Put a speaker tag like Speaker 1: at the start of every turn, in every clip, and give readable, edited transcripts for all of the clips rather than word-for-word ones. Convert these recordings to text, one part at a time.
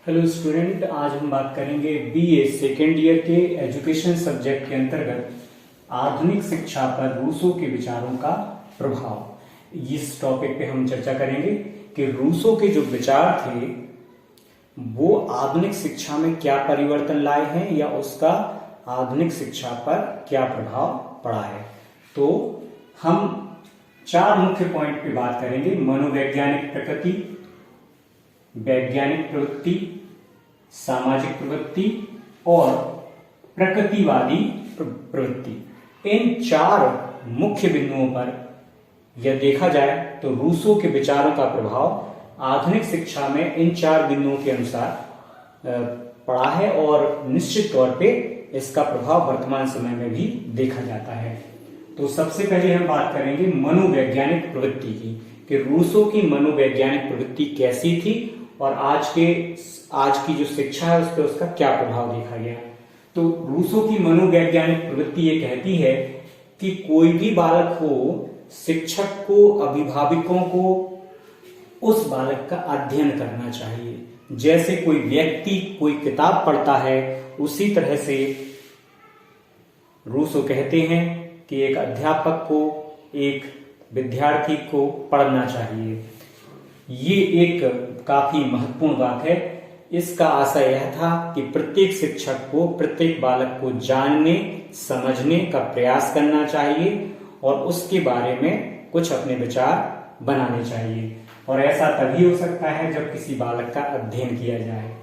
Speaker 1: Hello student, आज हम बात करेंगे बीए सेकेंड ईयर के एजुकेशन सब्जेक्ट के अंतर्गत आधुनिक शिक्षा पर रूसो के विचारों का प्रभाव। इस टॉपिक पे हम चर्चा करेंगे कि रूसो के जो विचार थे वो आधुनिक शिक्षा में क्या परिवर्तन लाए हैं या उसका आधुनिक शिक्षा पर क्या प्रभाव पड़ा है। तो हम चार मुख्य पॉइंट पे बात करेंगे: मनोवैज्ञानिक प्रकृति, वैज्ञानिक प्रवृत्ति, सामाजिक प्रवृत्ति और प्रकृतिवादी प्रवृत्ति। इन चार मुख्य बिंदुओं पर यह देखा जाए तो रूसो के विचारों का प्रभाव आधुनिक शिक्षा में इन चार बिंदुओं के अनुसार पड़ा है और निश्चित तौर पे इसका प्रभाव वर्तमान समय में भी देखा जाता है। तो सबसे पहले हम बात करेंगे मनोवैज्ञानिक प्रवृत्ति की कि रूसो की मनोवैज्ञानिक प्रवृत्ति कैसी थी और आज की जो शिक्षा है उस पर उसका क्या प्रभाव देखा गया। तो रूसो की मनोवैज्ञानिक प्रवृत्ति ये कहती है कि कोई भी बालक हो, शिक्षक को, अभिभावकों को उस बालक का अध्ययन करना चाहिए। जैसे कोई व्यक्ति कोई किताब पढ़ता है उसी तरह से रूसो कहते हैं कि एक अध्यापक को, एक विद्यार्थी को पढ़ना चाहिए। ये एक काफी महत्वपूर्ण बात है। इसका आशय यह था कि प्रत्येक शिक्षक को प्रत्येक बालक को जानने समझने का प्रयास करना चाहिए और उसके बारे में कुछ अपने विचार बनाने चाहिए। और ऐसा तभी हो सकता है जब किसी बालक का अध्ययन किया जाए।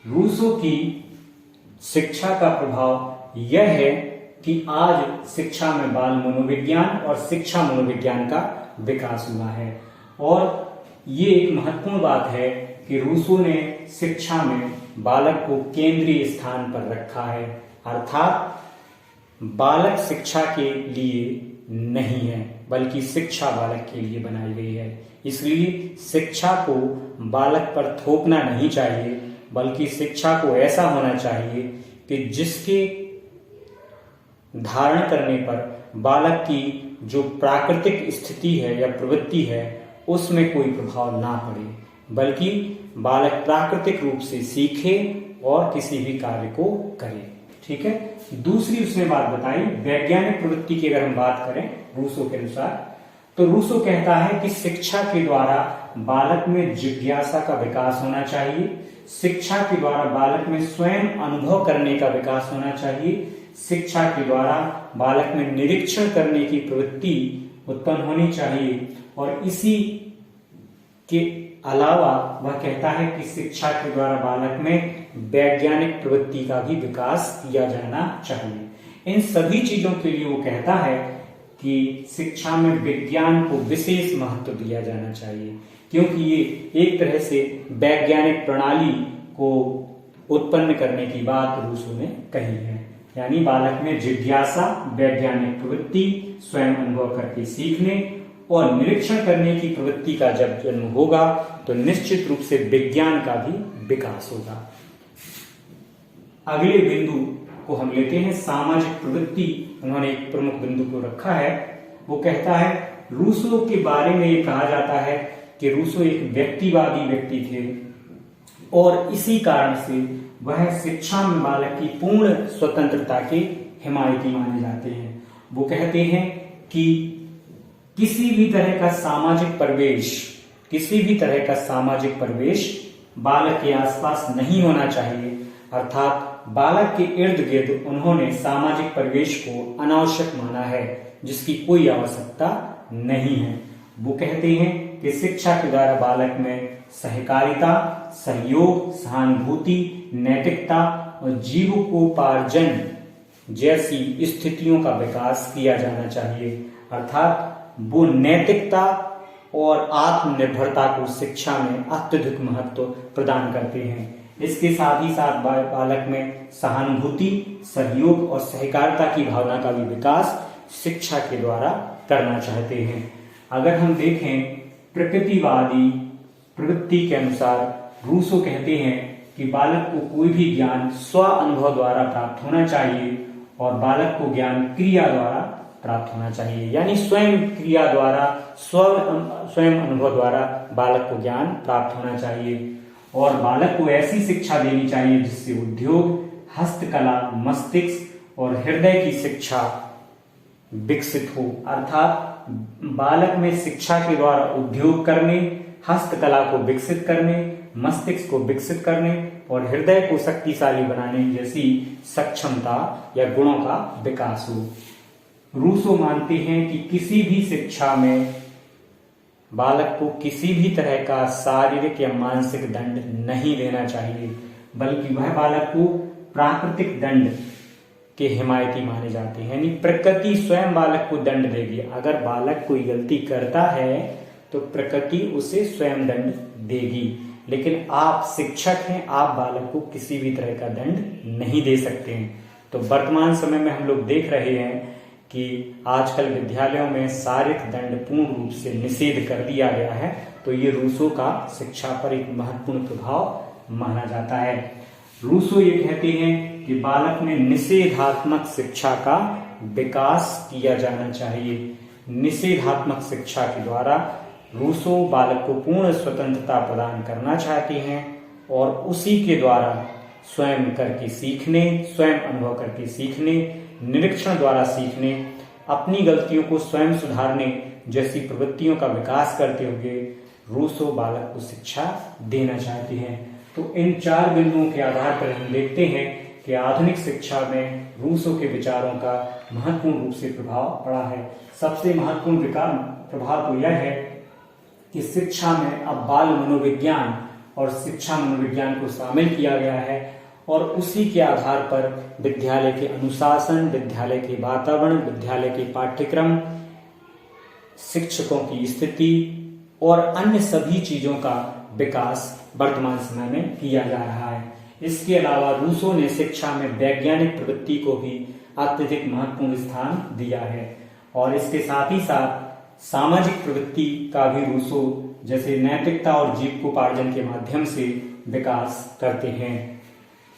Speaker 1: रूसो की शिक्षा का प्रभाव यह है कि आज शिक्षा में बाल मनोविज्ञान और शिक्षा मनोविज्ञान का विकास हुआ है। और ये एक महत्वपूर्ण बात है कि रूसो ने शिक्षा में बालक को केंद्रीय स्थान पर रखा है, अर्थात बालक शिक्षा के लिए नहीं है बल्कि शिक्षा बालक के लिए बनाई गई है। इसलिए शिक्षा को बालक पर थोपना नहीं चाहिए बल्कि शिक्षा को ऐसा होना चाहिए कि जिसके धारण करने पर बालक की जो प्राकृतिक स्थिति है या प्रवृत्ति है उसमें कोई प्रभाव ना पड़े, बल्कि बालक प्राकृतिक रूप से सीखे और किसी भी कार्य को करे। ठीक है। दूसरी उसने बात बताई वैज्ञानिक प्रवृत्ति की। अगर हम बात करें रूसो के अनुसार, तो रूसो कहता है कि शिक्षा के द्वारा बालक में जिज्ञासा का विकास होना चाहिए, शिक्षा के द्वारा बालक में स्वयं अनुभव करने का विकास होना चाहिए, शिक्षा के द्वारा बालक में निरीक्षण करने की प्रवृत्ति उत्पन्न होनी चाहिए और इसी के अलावा वह कहता है कि शिक्षा के द्वारा बालक में वैज्ञानिक प्रवृत्ति का भी विकास किया जाना चाहिए। इन सभी चीजों के लिए वो कहता है कि शिक्षा में विज्ञान को विशेष महत्व दिया जाना चाहिए, क्योंकि ये एक तरह से वैज्ञानिक प्रणाली को उत्पन्न करने की बात रूसो ने कही है। यानी बालक में जिज्ञासा, वैज्ञानिक प्रवृत्ति, स्वयं अनुभव करके सीखने और निरीक्षण करने की प्रवृत्ति का जब जन्म होगा तो निश्चित रूप से विज्ञान का भी विकास होगा। अगले बिंदु को हम लेते हैं सामाजिक प्रवृत्ति। उन्होंने एक प्रमुख बिंदु को रखा है। वो कहता है रूसो के बारे में ये कहा जाता है कि रूसो एक व्यक्तिवादी व्यक्ति थे और इसी कारण से वह शिक्षा में बालक की पूर्ण स्वतंत्रता के हिमायती माने जाते हैं। वो कहते हैं कि किसी भी तरह का सामाजिक परिवेश बालक के आसपास नहीं होना चाहिए, अर्थात बालक के इर्द गिर्द उन्होंने सामाजिक परिवेश को अनावश्यक माना है जिसकी कोई आवश्यकता नहीं है। वो कहते हैं कि शिक्षा के द्वारा बालक में सहकारिता, सहयोग, सहानुभूति, नैतिकता और जीविकोपार्जन जैसी स्थितियों का विकास किया जाना चाहिए, अर्थात वो नैतिकता और आत्मनिर्भरता को शिक्षा में अत्यधिक महत्व प्रदान करते हैं। इसके साथ ही साथ बालक में सहानुभूति, सहयोग और सहकारिता की भावना का भी विकास शिक्षा के द्वारा करना चाहते हैं। अगर हम देखें प्रकृतिवादी प्रवृत्ति के अनुसार रूसो कहते हैं कि बालक को कोई भी ज्ञान स्व अनुभव द्वारा प्राप्त होना चाहिए और बालक को ज्ञान क्रिया द्वारा प्राप्त होना चाहिए। यानी स्वयं क्रिया द्वारा, स्वयं अनुभव द्वारा बालक को ज्ञान प्राप्त होना चाहिए। और बालक को ऐसी शिक्षा देनी चाहिए जिससे उद्योग, हस्तकला, मस्तिष्क और हृदय की शिक्षा विकसित हो। अर्थात बालक में शिक्षा के द्वारा उद्योग करने, हस्तकला को विकसित करने, मस्तिष्क को विकसित करने और हृदय को शक्तिशाली बनाने जैसी सक्षमता या गुणों का विकास हो। रूसो मानते हैं कि किसी भी शिक्षा में बालक को किसी भी तरह का शारीरिक या मानसिक दंड नहीं देना चाहिए, बल्कि वह बालक को प्राकृतिक दंड के हिमायती माने जाते हैं। यानी प्रकृति स्वयं बालक को दंड देगी। अगर बालक कोई गलती करता है तो प्रकृति उसे स्वयं दंड देगी, लेकिन आप शिक्षक हैं, आप बालक को किसी भी तरह का दंड नहीं दे सकते हैं। तो वर्तमान समय में हम लोग देख रहे हैं कि आजकल विद्यालयों में शारीरिक दंड पूर्ण रूप से निषेध कर दिया गया है। तो ये रूसो का शिक्षा पर एक महत्वपूर्ण प्रभाव माना जाता है। रूसो ये कहते हैं कि बालक में निषेधात्मक शिक्षा का विकास किया जाना चाहिए। निषेधात्मक शिक्षा के द्वारा रूसो बालक को पूर्ण स्वतंत्रता प्रदान करना चाहते हैं और उसी के द्वारा स्वयं करके सीखने, स्वयं अनुभव करके सीखने, निरीक्षण द्वारा सीखने, अपनी गलतियों को स्वयं सुधारने जैसी प्रवृत्तियों का विकास करते हुए रूसो बालक को शिक्षा देना चाहते हैं। तो इन 4 बिंदुओं के आधार पर हम देखते हैं कि आधुनिक शिक्षा में रूसो के विचारों का महत्वपूर्ण रूप से प्रभाव पड़ा है। सबसे महत्वपूर्ण प्रभाव तो यह है कि शिक्षा में अब बाल मनोविज्ञान और शिक्षा मनोविज्ञान को शामिल किया गया है और उसी के आधार पर विद्यालय के अनुशासन, विद्यालय के वातावरण, विद्यालय के पाठ्यक्रम, शिक्षकों की स्थिति और अन्य सभी चीजों का विकास वर्तमान समय में किया जा रहा है। इसके अलावा रूसो ने शिक्षा में वैज्ञानिक प्रवृत्ति को भी अत्यधिक महत्वपूर्ण स्थान दिया है और इसके साथ ही साथ सामाजिक प्रवृत्ति का भी रूसो जैसे नैतिकता और जीविकोपार्जन के माध्यम से विकास करते हैं।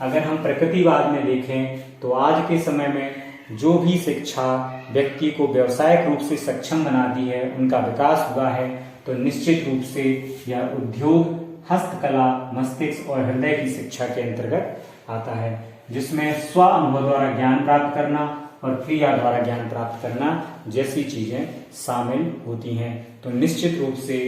Speaker 1: अगर हम प्रकृतिवाद में देखें तो आज के समय में जो भी शिक्षा व्यक्ति को व्यावसायिक रूप से सक्षम बनाती है, उनका विकास हुआ है, तो निश्चित रूप से यह उद्योग, हस्तकला, मस्तिष्क और हृदय की शिक्षा के अंतर्गत आता है, जिसमें स्व अनुभव द्वारा ज्ञान प्राप्त करना और क्रिया द्वारा ज्ञान प्राप्त करना जैसी चीजें शामिल होती हैं। तो निश्चित रूप से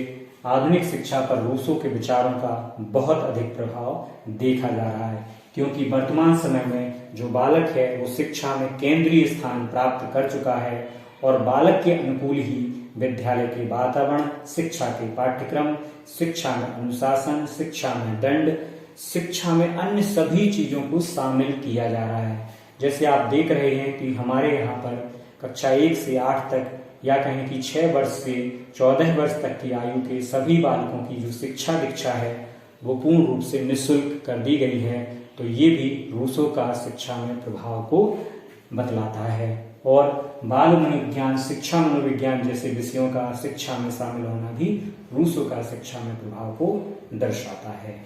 Speaker 1: आधुनिक शिक्षा पर रूसो के विचारों का बहुत अधिक प्रभाव देखा जा रहा है, क्योंकि वर्तमान समय में जो बालक है वो शिक्षा में केंद्रीय स्थान प्राप्त कर चुका है और बालक के अनुकूल ही विद्यालय के वातावरण, शिक्षा के पाठ्यक्रम, शिक्षा में अनुशासन, शिक्षा में दंड, शिक्षा में अन्य सभी चीजों को शामिल किया जा रहा है। जैसे आप देख रहे हैं कि हमारे यहाँ पर कक्षा 1 से 8 तक या कहें कि 6 वर्ष से 14 वर्ष तक की आयु के सभी बालकों की जो शिक्षा दीक्षा है वो पूर्ण रूप से निःशुल्क कर दी गई है। तो ये भी रूसो का शिक्षा में प्रभाव को बतलाता है और बाल मनोविज्ञान, शिक्षा मनोविज्ञान जैसे विषयों का शिक्षा में शामिल होना भी रूसो का शिक्षा में प्रभाव को दर्शाता है।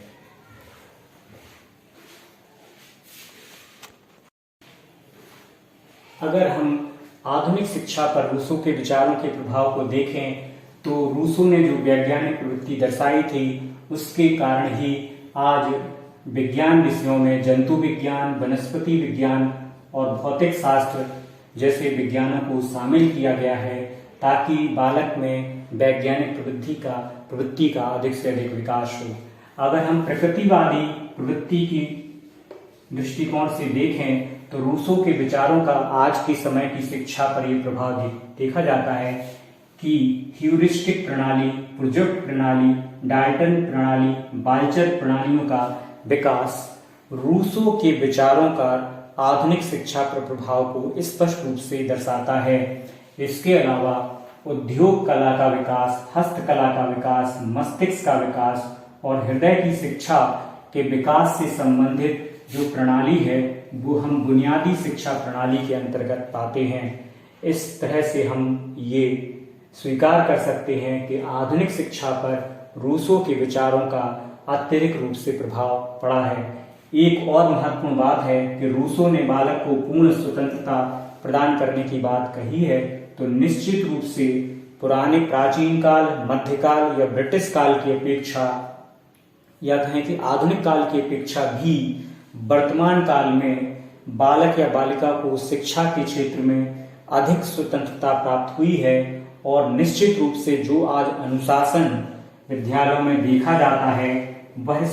Speaker 1: अगर हम आधुनिक शिक्षा पर रूसो के विचारों के प्रभाव को देखें तो रूसो ने जो वैज्ञानिक प्रवृत्ति दर्शाई थी उसके कारण ही आज विज्ञान विषयों में जंतु विज्ञान, वनस्पति विज्ञान और भौतिक शास्त्र जैसे विज्ञानों को शामिल किया गया है, ताकि बालक में वैज्ञानिक प्रवृत्ति का अधिक से अधिक विकास हो। अगर हम प्रकृतिवादी प्रवृत्ति की दृष्टिकोण से देखें तो रूसो के विचारों का आज के समय की शिक्षा पर यह प्रभाव देखा जाता है कि ह्यूरिस्टिक प्रणाली, प्रोजेक्ट प्रणाली, डाल्टन प्रणाली, बाल्चर प्रणालियों का विकास रूसो के विचारों का आधुनिक शिक्षा पर प्रभाव को स्पष्ट रूप से दर्शाता है। इसके अलावा उद्योग कला का विकास, हस्तकला का विकास, मस्तिष्क का विकास और हृदय की शिक्षा के विकास से संबंधित जो प्रणाली है वो हम बुनियादी शिक्षा प्रणाली के अंतर्गत पाते हैं। इस तरह से हम ये स्वीकार कर सकते हैं कि आधुनिक शिक्षा पर रूसो के विचारों का अत्यधिक रूप से प्रभाव पड़ा है। एक और महत्वपूर्ण बात है कि रूसो ने बालक को पूर्ण स्वतंत्रता प्रदान करने की बात कही है, तो निश्चित रूप से पुराने प्राचीन काल, मध्यकाल या ब्रिटिश काल की अपेक्षा या कहें कि आधुनिक काल की अपेक्षा भी वर्तमान काल में बालक या बालिका को शिक्षा के क्षेत्र में अधिक स्वतंत्रता प्राप्त हुई है। और निश्चित रूप से जो आज अनुशासन विद्यालयों में देखा जाता है वह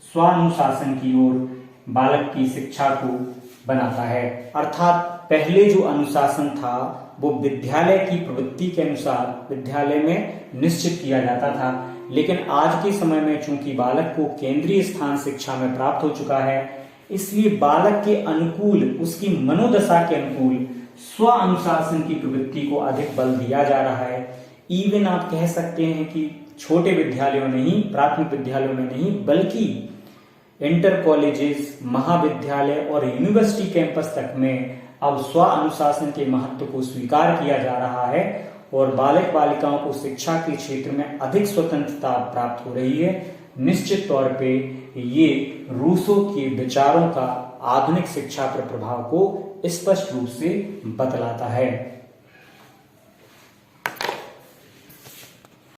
Speaker 1: स्वानुशासन की ओर बालक की शिक्षा को बनाता है। अर्थात पहले जो अनुशासन था वो विद्यालय की प्रवृत्ति के अनुसार विद्यालय में निश्चित किया जाता था, लेकिन आज के समय में चूंकि बालक को केंद्रीय स्थान शिक्षा में प्राप्त हो चुका है, इसलिए बालक के अनुकूल, उसकी मनोदशा के अनुकूल स्व अनुशासन की प्रवृत्ति को अधिक बल दिया जा रहा है। इवन आप कह सकते हैं कि छोटे विद्यालयों में ही, प्राथमिक विद्यालयों में नहीं, बल्कि इंटर कॉलेजेस, महाविद्यालय और यूनिवर्सिटी कैंपस तक में अब स्व अनुशासन के महत्व को स्वीकार किया जा रहा है और बालक बालिकाओं को शिक्षा के क्षेत्र में अधिक स्वतंत्रता प्राप्त हो रही है। निश्चित तौर पे ये रूसो के विचारों का आधुनिक शिक्षा पर प्रभाव को स्पष्ट रूप से बतलाता है।